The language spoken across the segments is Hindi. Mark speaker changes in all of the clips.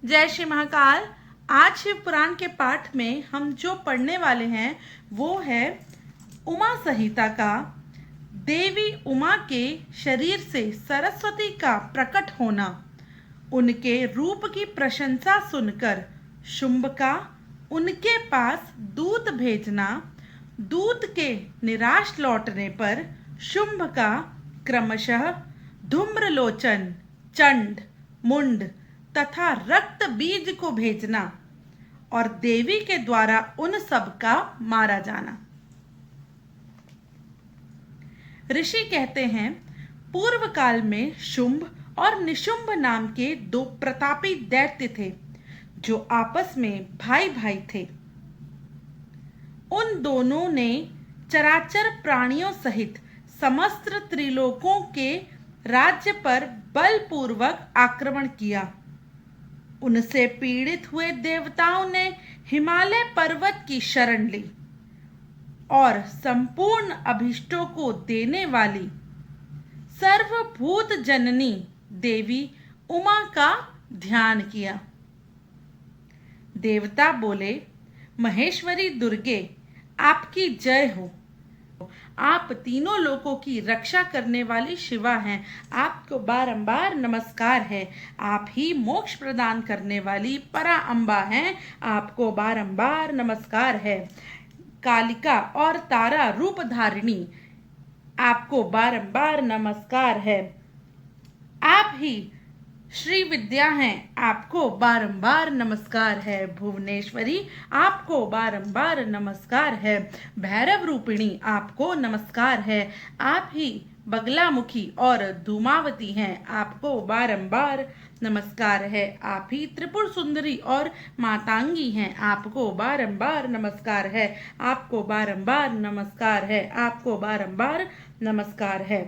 Speaker 1: जय श्री महाकाल। आज शिव पुराण के पाठ में हम जो पढ़ने वाले हैं वो है उमा संहिता का देवी उमा के शरीर से सरस्वती का प्रकट होना। उनके रूप की प्रशंसा सुनकर शुंभ का उनके पास दूत भेजना, दूत के निराश लौटने पर शुंभ का क्रमशः धूम्रलोचन, चंड, मुंड तथा रक्त बीज को भेजना और देवी के द्वारा उन सब का मारा जाना। ऋषि कहते हैं, पूर्व काल में शुंभ और निशुंभ नाम के दो प्रतापी दैत्य थे जो आपस में भाई भाई थे। उन दोनों ने चराचर प्राणियों सहित समस्त त्रिलोकों के राज्य पर बलपूर्वक आक्रमण किया। उनसे पीड़ित हुए देवताओं ने हिमालय पर्वत की शरण ली और संपूर्ण अभिष्टों को देने वाली सर्वभूत जननी देवी उमा का ध्यान किया। देवता बोले, महेश्वरी दुर्गे, आपकी जय हो। आप तीनों लोकों की रक्षा करने वाली शिवा हैं। आपको बारंबार नमस्कार है। आप ही मोक्ष प्रदान करने वाली परा अम्बा हैं। आपको बारंबार नमस्कार है। कालिका और तारा रूप धारिणी, आपको बारंबार नमस्कार है। आप ही श्री विद्या हैं। आपको बारंबार नमस्कार है। भुवनेश्वरी, आपको बारंबार नमस्कार है। भैरव रूपिणी, आपको नमस्कार है। आप ही बगलामुखी और धूमावती हैं। आपको बारंबार नमस्कार है। आप ही त्रिपुर सुंदरी और मातांगी हैं। आपको बारंबार नमस्कार है। आपको बारंबार नमस्कार है। आपको बारंबार नमस्कार है।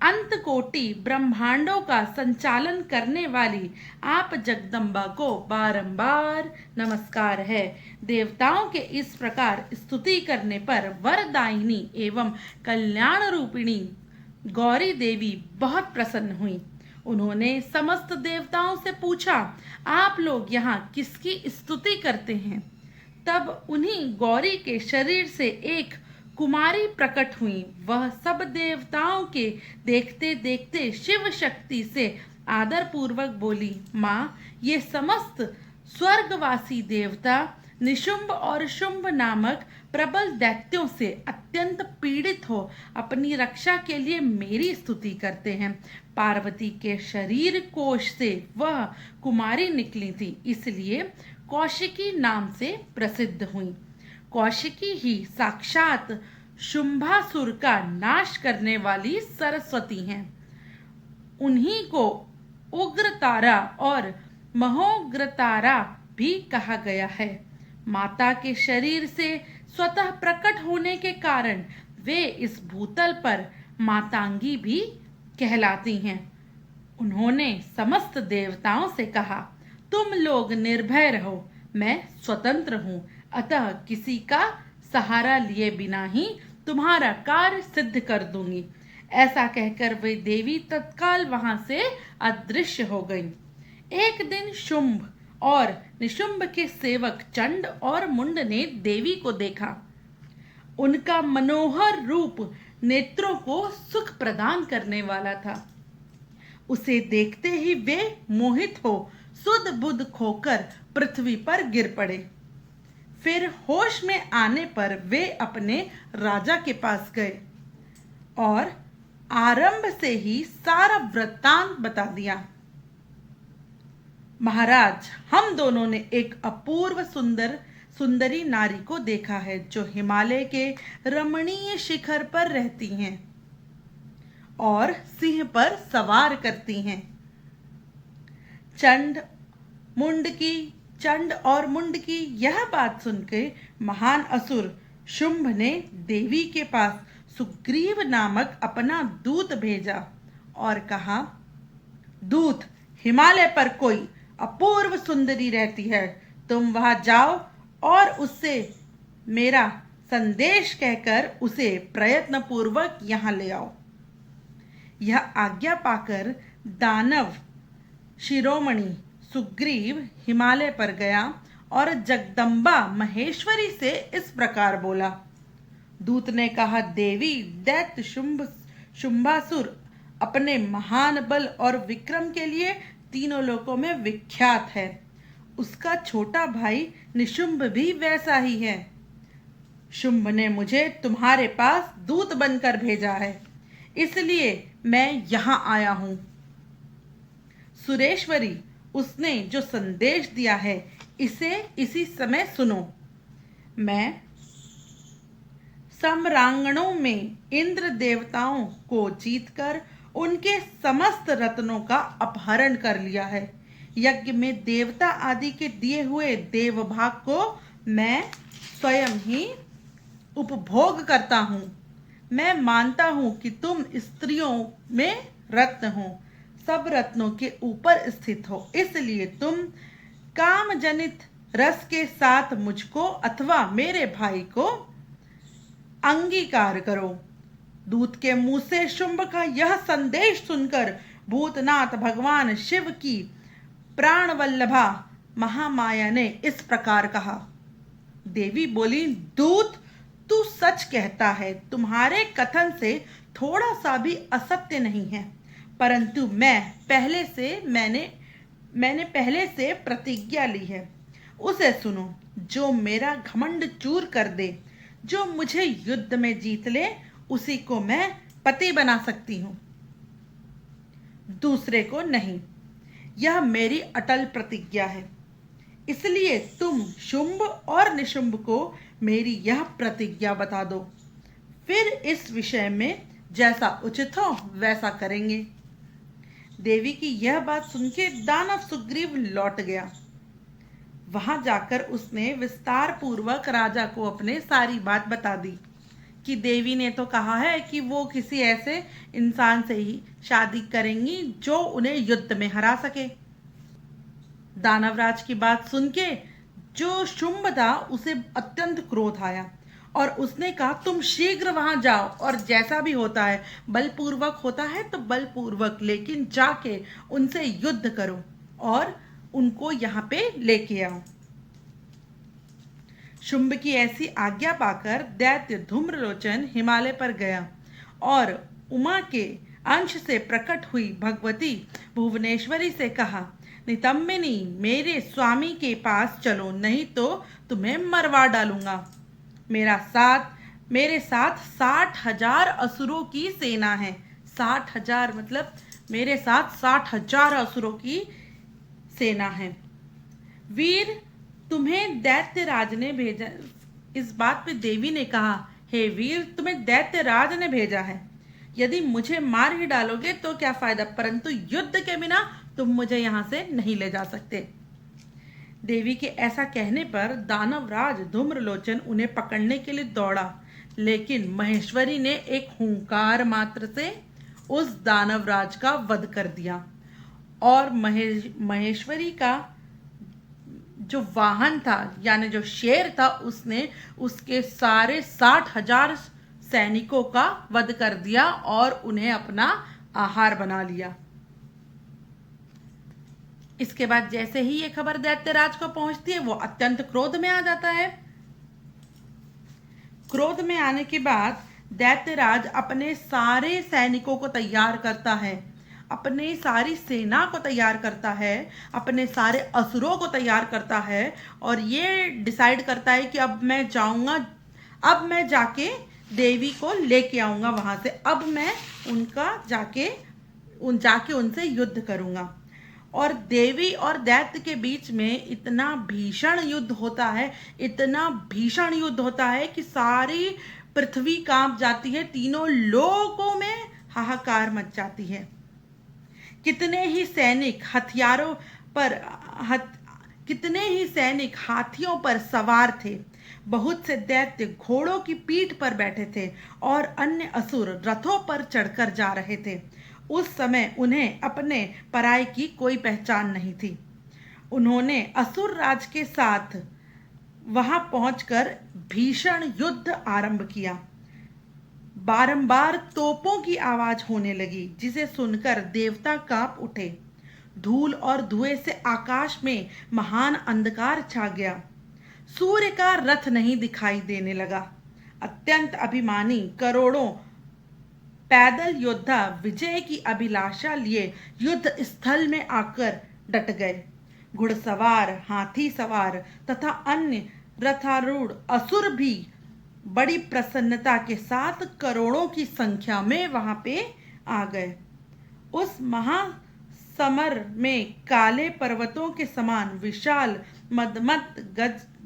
Speaker 1: अंत कोटि ब्रह्मांडों का संचालन करने वाली आप जगदम्बा को बारंबार नमस्कार है। देवताओं के इस प्रकार स्तुति करने पर वरदायिनी एवं कल्याण रूपिणी गौरी देवी बहुत प्रसन्न हुई। उन्होंने समस्त देवताओं से पूछा, आप लोग यहाँ किसकी स्तुति करते हैं? तब उन्हीं गौरी के शरीर से एक कुमारी प्रकट हुई। वह सब देवताओं के देखते देखते शिव शक्ति से आदर पूर्वक बोली, माँ, ये समस्त स्वर्गवासी देवता निशुंभ और शुंभ नामक प्रबल दैत्यों से अत्यंत पीड़ित हो अपनी रक्षा के लिए मेरी स्तुति करते हैं। पार्वती के शरीर कोश से वह कुमारी निकली थी, इसलिए कौशिकी नाम से प्रसिद्ध हुई। कौशिकी ही साक्षात शुंभासुर का नाश करने वाली सरस्वती हैं। उन्हीं को उग्रतारा और महोग्रतारा भी कहा गया है। माता के शरीर से स्वतः प्रकट होने के कारण वे इस भूतल पर मातांगी भी कहलाती हैं। उन्होंने समस्त देवताओं से कहा, तुम लोग निर्भय रहो, मैं स्वतंत्र हूँ, अतः किसी का सहारा लिए बिना ही तुम्हारा कार्य सिद्ध कर दूंगी। ऐसा कहकर वे देवी तत्काल वहां से अदृश्य हो गईं। एक दिन शुंभ और निशुंभ के सेवक चंड और मुंड ने देवी को देखा। उनका मनोहर रूप नेत्रों को सुख प्रदान करने वाला था। उसे देखते ही वे मोहित हो सुध बुध खोकर पृथ्वी पर गिर पड़े। फिर होश में आने पर वे अपने राजा के पास गए और आरंभ से ही सारा वृत्तांत बता दिया। महाराज, हम दोनों ने एक अपूर्व सुंदरी नारी को देखा है जो हिमालय के रमणीय शिखर पर रहती हैं और सिंह पर सवार करती हैं। चंड और मुंड की यह बात सुनकर महान असुर शुंभ ने देवी के पास सुग्रीव नामक अपना दूत भेजा और कहा, दूत, हिमालय पर कोई अपूर्व सुंदरी रहती है। तुम वहां जाओ और उससे मेरा संदेश कहकर उसे प्रयत्न पूर्वक यहाँ ले आओ। यह आज्ञा पाकर दानव शिरोमणि सुग्रीव हिमालय पर गया और जगदम्बा महेश्वरी से इस प्रकार बोला। दूत ने कहा, देवी, दैत्य शुंभासुर अपने महान बल और विक्रम के लिए तीनों लोकों में विख्यात है। उसका छोटा भाई निशुंभ भी वैसा ही है। शुंभ ने मुझे तुम्हारे पास दूत बनकर भेजा है, इसलिए मैं यहां आया हूं। सुरेश्वरी, उसने जो संदेश दिया है इसे इसी समय सुनो। मैं सम्रांगणों में इंद्र देवताओं को जीतकर उनके समस्त रत्नों का अपहरण कर लिया है। यज्ञ में देवता आदि के दिए हुए देवभाग को मैं स्वयं ही उपभोग करता हूँ। मैं मानता हूँ कि तुम स्त्रियों में रत्न हो, सब रत्नों के ऊपर स्थित हो, इसलिए तुम काम जनित रस के साथ मुझको अथवा मेरे भाई को अंगीकार करो। दूत के मुंह से शुंभ का यह संदेश सुनकर भूतनाथ भगवान शिव की प्राण वल्लभा महामाया ने इस प्रकार कहा। देवी बोली, दूत, तू सच कहता है, तुम्हारे कथन से थोड़ा सा भी असत्य नहीं है, परंतु मैंने पहले से प्रतिज्ञा ली है। उसे सुनो। जो मेरा घमंड चूर कर दे, जो मुझे युद्ध में जीत ले, उसी को मैं पति बना सकती हूं, दूसरे को नहीं। यह मेरी अटल प्रतिज्ञा है। इसलिए तुम शुंभ और निशुंभ को मेरी यह प्रतिज्ञा बता दो, फिर इस विषय में जैसा उचित हो वैसा करेंगे। देवी की यह बात सुन के दानव सुग्रीव लौट गया। वहां जाकर उसने विस्तार पूर्वक राजा को अपने सारी बात बता दी कि देवी ने तो कहा है कि वो किसी ऐसे इंसान से ही शादी करेंगी जो उन्हें युद्ध में हरा सके। दानवराज की बात सुन के जो शुंभ था उसे अत्यंत क्रोध आया और उसने कहा, तुम शीघ्र वहां जाओ और जैसा भी होता है, बलपूर्वक होता है तो बलपूर्वक, लेकिन जाके उनसे युद्ध करो और उनको यहां पे लेके आओ। शुंभ की ऐसी आज्ञा पाकर दैत्य धूम्रलोचन हिमालय पर गया और उमा के अंश से प्रकट हुई भगवती भुवनेश्वरी से कहा, नितंबिनी, मेरे स्वामी के पास चलो, नहीं तो तुम्हें मरवा डालूंगा। मेरे साथ 60,000 असुरों की सेना है। 60,000 मतलब मेरे साथ 60,000 असुरों की सेना है। वीर, तुम्हें दैत्यराज ने भेजा। इस बात पे देवी ने कहा, हे वीर, तुम्हें दैत्यराज ने भेजा है। यदि मुझे मार ही डालोगे तो क्या फायदा, परंतु युद्ध के बिना तुम मुझे यहां से नहीं ले जा सकते। देवी के ऐसा कहने पर दानवराज धूम्रलोचन उन्हें पकड़ने के लिए दौड़ा, लेकिन महेश्वरी ने एक हुंकार मात्र से उस दानवराज का वध कर दिया और महेश्वरी का जो वाहन था यानी जो शेर था, उसने उसके सारे 60,000 सैनिकों का वध कर दिया और उन्हें अपना आहार बना लिया। इसके बाद जैसे ही ये खबर दैत्यराज को पहुंचती है, वो अत्यंत क्रोध में आ जाता है। क्रोध में आने के बाद दैत्यराज अपने सारे सैनिकों को तैयार करता है, अपने सारी सेना को तैयार करता है, अपने सारे असुरों को तैयार करता है और ये डिसाइड करता है कि अब मैं जाऊंगा, अब मैं जाके देवी को लेके आऊंगा वहां से, अब मैं जाके उनसे युद्ध करूंगा। और देवी और दैत्य के बीच में इतना भीषण युद्ध होता है, इतना भीषण युद्ध होता है कि सारी पृथ्वी कांप जाती है, तीनों लोकों में हाहाकार मच जाती है। कितने ही सैनिक हाथियों पर सवार थे, बहुत से दैत्य घोड़ों की पीठ पर बैठे थे और अन्य असुर रथों पर चढ़कर जा रहे थे। उस समय उन्हें अपने पराये की कोई पहचान नहीं थी। उन्होंने असुर राज के साथ वहां पहुंचकर भीषण युद्ध आरंभ किया। बारंबार तोपों की आवाज होने लगी, जिसे सुनकर देवता कांप उठे। धूल और धुएं से आकाश में महान अंधकार छा गया। सूर्य का रथ नहीं दिखाई देने लगा। अत्यंत अभिमानी करोड़ों पैदल योद्धा विजय की अभिलाषा लिए युद्ध स्थल में आकर डट गए। घुड़सवार, हाथी सवार तथा अन्य रथारूढ़ असुर भी बड़ी प्रसन्नता के साथ करोड़ों की संख्या में वहां पे आ गए। उस महासमर में काले पर्वतों के समान विशाल मदमत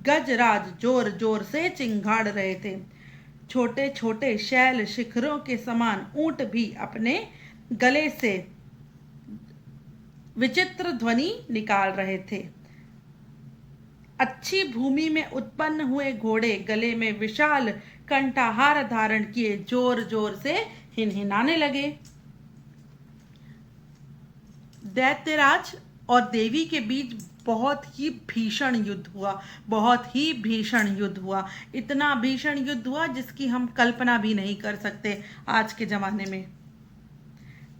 Speaker 1: गजराज जोर जोर से चिंगाड़ रहे थे। छोटे छोटे शैल शिखरों के समान ऊंट भी अपने गले से विचित्र ध्वनि निकाल रहे थे। अच्छी भूमि में उत्पन्न हुए घोड़े गले में विशाल कंठाहार धारण किए जोर जोर से हिनहिनाने लगे। दैत्यराज और देवी के बीच बहुत ही भीषण युद्ध हुआ, बहुत ही भीषण युद्ध हुआ। इतना भीषण युद्ध हुआ जिसकी हम कल्पना भी नहीं कर सकते आज के जमाने में।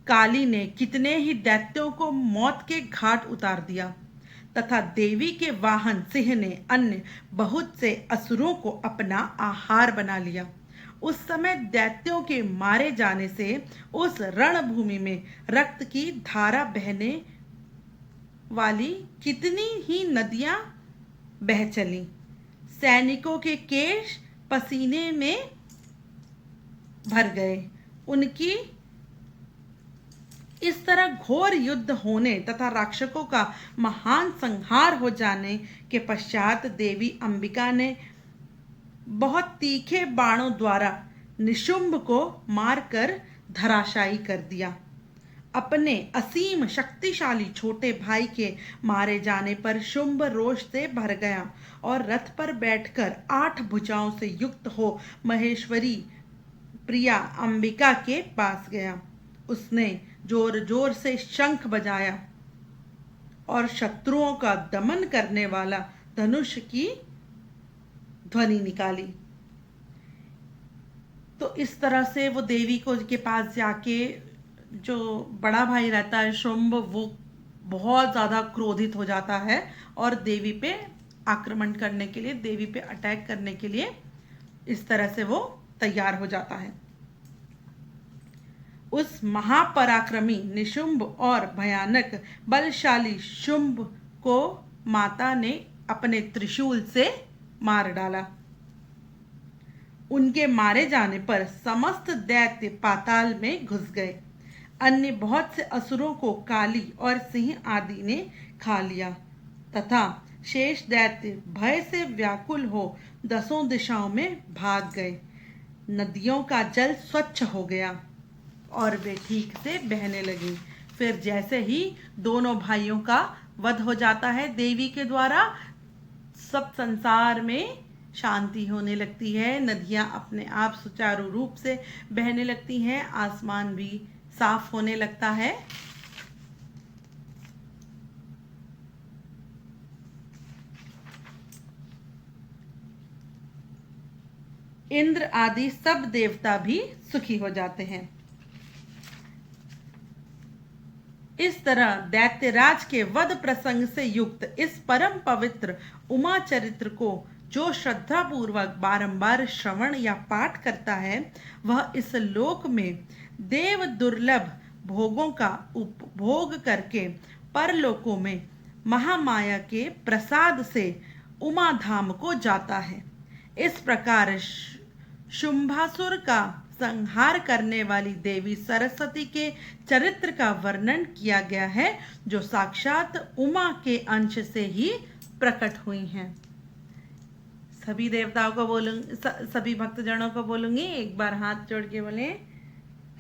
Speaker 1: काली ने कितने ही दैत्यों को मौत के घाट उतार दिया तथा देवी के वाहन सिंह ने अन्य बहुत से असुरों को अपना आहार बना लिया। उस समय दैत्यों के मारे जाने से उस रणभूमि में रक्त की धारा बहने वाली कितनी ही नदियां बह चली। सैनिकों के केश पसीने में भर गए। उनकी इस तरह घोर युद्ध होने तथा राक्षसों का महान संहार हो जाने के पश्चात देवी अंबिका ने बहुत तीखे बाणों द्वारा निशुंभ को मारकर धराशायी कर दिया। अपने असीम शक्तिशाली छोटे भाई के मारे जाने पर शुंभ रोष से भर गया और रथ पर बैठकर 8 भुजाओं से युक्त हो महेश्वरी प्रिया अंबिका के पास गया। उसने जोर जोर से शंख बजाया और शत्रुओं का दमन करने वाला धनुष की ध्वनि निकाली। तो इस तरह से वो देवी को के पास जाके, जो बड़ा भाई रहता है शुंभ, वो बहुत ज़्यादा क्रोधित हो जाता है और देवी पे आक्रमण करने के लिए, देवी पे अटैक करने के लिए इस तरह से वो तैयार हो जाता है। उस महापराक्रमी निशुंभ और भयानक बलशाली शुंभ को माता ने अपने त्रिशूल से मार डाला। उनके मारे जाने पर समस्त दैत्य पाताल में घुस गए। अन्य बहुत से असुरों को काली और सिंह आदि ने खा लिया तथा शेष दैत्य भय से व्याकुल हो 10 दिशाओं में भाग गए। नदियों का जल स्वच्छ हो गया और वे ठीक से बहने लगी। फिर जैसे ही दोनों भाइयों का वध हो जाता है देवी के द्वारा, सब संसार में शांति होने लगती है। नदियां अपने आप सुचारू रूप से बहने लगती हैं। आसमान भी साफ होने लगता है। इंद्र आदि सब देवता भी सुखी हो जाते हैं। इस तरह दैत्यराज के वध प्रसंग से युक्त इस परम पवित्र उमा चरित्र को जो श्रद्धा पूर्वक बारंबार श्रवण या पाठ करता है, वह इस लोक में देव दुर्लभ भोगों का उपभोग करके परलोकों में महामाया के प्रसाद से उमा धाम को जाता है। इस प्रकार शुंभासुर का संहार करने वाली देवी सरस्वती के चरित्र का वर्णन किया गया है, जो साक्षात उमा के अंश से ही प्रकट हुई हैं। सभी देवताओं को बोलूंगी, सभी भक्तजनों को बोलूंगी, एक बार हाथ जोड़ के बोले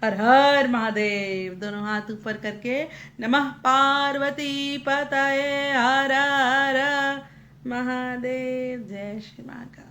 Speaker 1: हर हर महादेव। दोनों हाथ ऊपर करके नमः पार्वती पतये हर हर महादेव। जय श्री महाकाल।